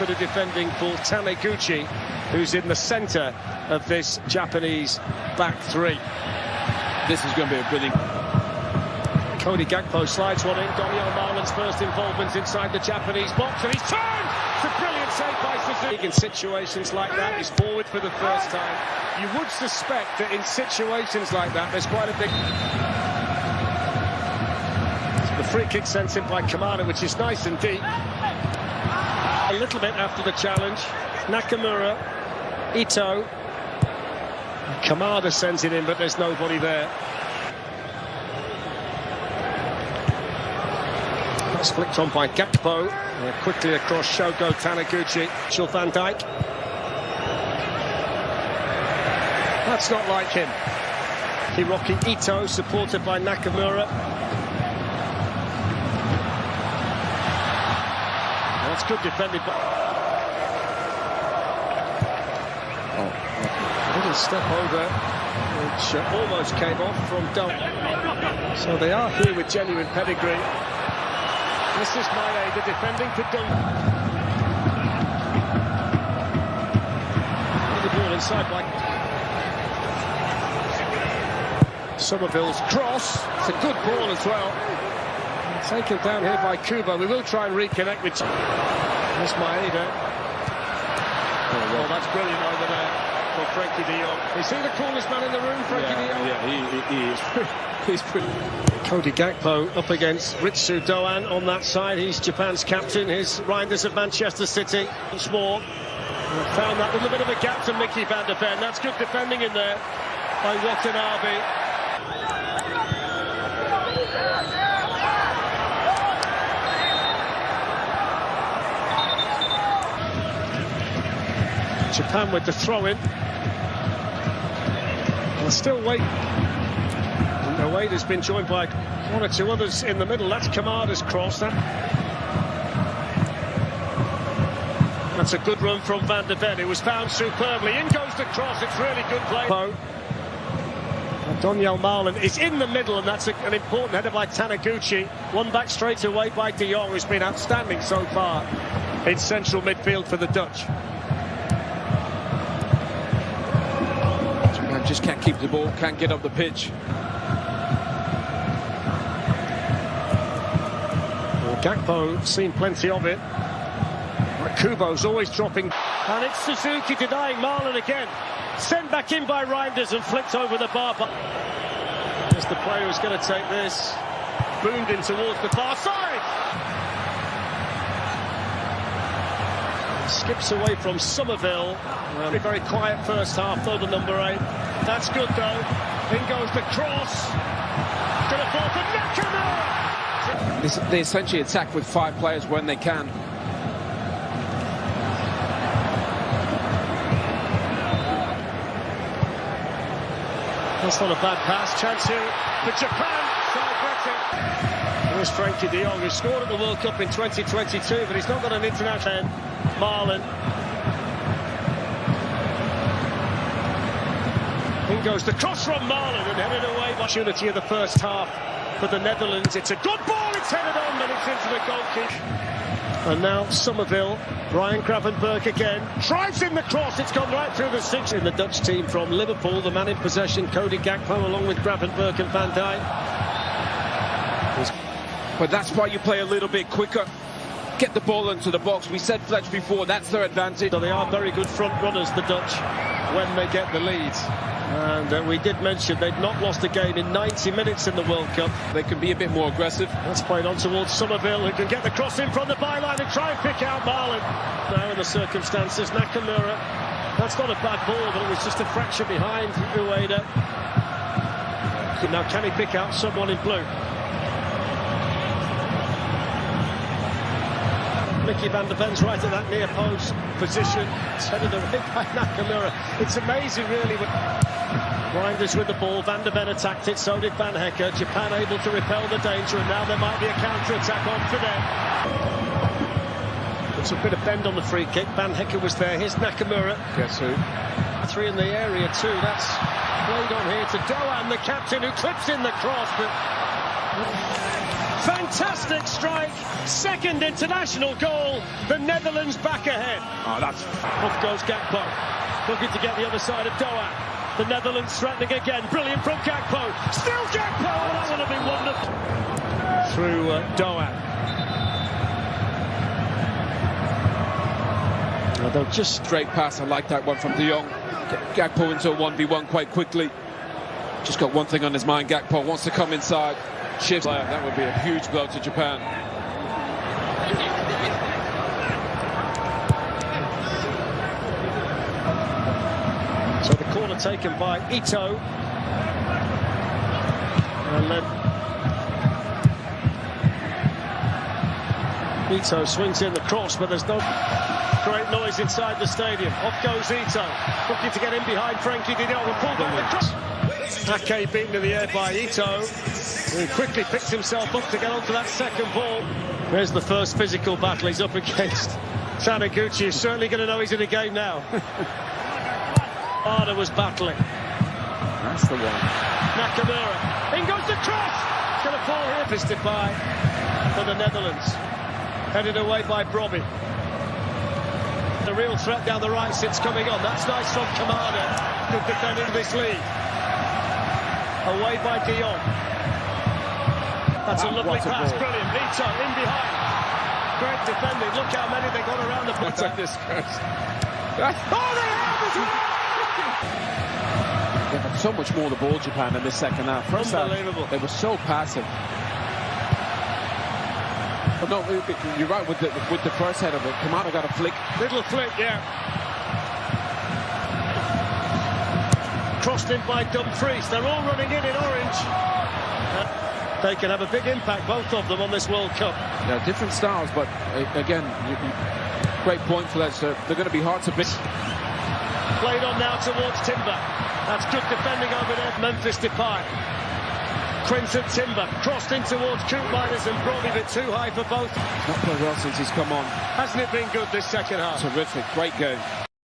for the defending for Taniguchi, who's in the centre of this Japanese back three. This is going to be a brilliant... Cody Gakpo slides one in. Donyell Marlin's first involvement inside the Japanese box, and he's turned! It's a brilliant save by Suzuki. In situations like that, he's forward for the first time. You would suspect that in situations like that, there's quite a big... The free kick sent in by Kamada, which is nice and deep. A little bit after the challenge. Nakamura, Ito. Kamada sends it in, but there's nobody there. That's flicked on by Gakpo. Quickly across Shogo Taniguchi. Virgil van Dijk. That's not like him. Hiroki Ito, supported by Nakamura. That's good defended by... A little step over, which almost came off from Dunk. So they are here with genuine pedigree. This is Maeda defending for Dunk. The ball inside by Somerville's cross. It's a good ball as well. Taken down here by Kubo. We will try and reconnect with... There's Maeda. Oh, that's brilliant over there for Frenkie de Jong. Is he the coolest man in the room, Frenkie de Jong? Yeah, he is. He's pretty... Cody Gakpo up against Ritsu Doan on that side. He's Japan's captain. His Reinders of Manchester City. Once more. Found that little bit of a gap to Mickey van der Ven. That's good defending in there by Watanabe. Japan with the throw-in. They'll still wait. Wade has been joined by one or two others in the middle. That's Kamada's cross. That's a good run from Van der Ven. It was found superbly. In goes the cross. It's really good play. Donyell Marlin is in the middle, and that's an important header by Taniguchi. One back straight away by de Jong, who's been outstanding so far in central midfield for the Dutch. Japan just can't keep the ball, can't get up the pitch. Gakpo seen plenty of it. Kubo's always dropping. And it's Suzuki denying Marlin again. Sent back in by Reinders and flicked over the bar. There's the player who's going to take this. Boomed in towards the far side. Skips away from Somerville. Very, very quiet first half, though, the number 8. That's good, though. In goes the cross. Going to fall for Nakamura. They essentially attack with 5 players when they can. That's not a bad pass. Chance here for Japan. Here's Frenkie de Jong, who scored at the World Cup in 2022, but he's not got an international. Marlin. In goes the cross from Marlin and headed away. Opportunity of the first half for the Netherlands. It's a good ball. It's headed on, but it's into the goalkeeper. And now Somerville, Ryan Gravenberch again, drives in the cross. It's gone right through the 6 in the Dutch team from Liverpool. The man in possession, Cody Gakpo, along with Gravenberch and Van Dijk. But that's why you play a little bit quicker. Get the ball into the box. We said Fletch before, that's their advantage. So they are very good front runners, the Dutch, when they get the lead. And we did mention they'd not lost a game in 90 minutes in the World Cup. They can be a bit more aggressive. That's played on towards Somerville, who can get the cross in from the byline and try and pick out Marlin. Now in the circumstances, Nakamura. That's not a bad ball, but it was just a fraction behind Ueda. Now can he pick out someone in blue? Mickey van der Ven's right at that near post position. It's headed away by Nakamura. It's amazing, really. Reinders with the ball. Van der Ven attacked it. So did Van Hecke. Japan able to repel the danger, and now there might be a counter-attack on for them. It's a bit of bend on the free kick. Van Hecke was there. Here's Nakamura. Guess who? 3 in the area too. That's played on here to Doan, the captain, who clips in the cross. But Fantastic strike, second international goal, the Netherlands back ahead. Oh, that's... Off goes Gakpo, looking to get the other side of Doak. The Netherlands threatening again, brilliant from Gakpo, still Gakpo, oh, that would have been wonderful. Through Doak. Although just straight pass, I like that one from De Jong. Gakpo into a 1v1 quite quickly. Just got one thing on his mind, Gakpo wants to come inside. Shifts. That would be a huge blow to Japan. So the corner taken by Ito. And then Ito swings in the cross, but there's no great noise inside the stadium. Off goes Ito, looking to get in behind Frankie de Jong and pull back the cross. Ake beaten in the air by Ito, who quickly picks himself up to get onto that second ball. There's the first physical battle he's up against. Taniguchi is certainly going to know he's in the game now. Arda was battling. That's the one. Nakamura, in goes the cross. It's going to fall here, fisted by for the Netherlands. Headed away by Brobbey. The real threat down the right sits coming on. That's nice from Kamada. Good defending this lead. Away by De Jong. That's a lovely pass. Brilliant. Ito in behind. Great defending. Look how many they got around the That's ball. this curse. Oh, they have as well! They had so much more the ball, Japan, in this second half. First Unbelievable. Half, they were so passive. But no, you're right with the first head of it. Kamada got a flick. Little flick, yeah. Crossed in by Dumfries. They're all running in orange. They can have a big impact, both of them, on this World Cup. Yeah, different styles, but again, great point for that. So they're going to be hard to beat. Played on now towards Timber. That's good defending over there. Memphis Depay. Quinton Timber crossed in towards Koopmeiners and Brobbey, a bit too high for both. Not played well since he's come on. Hasn't it been good this second half? Terrific, great game.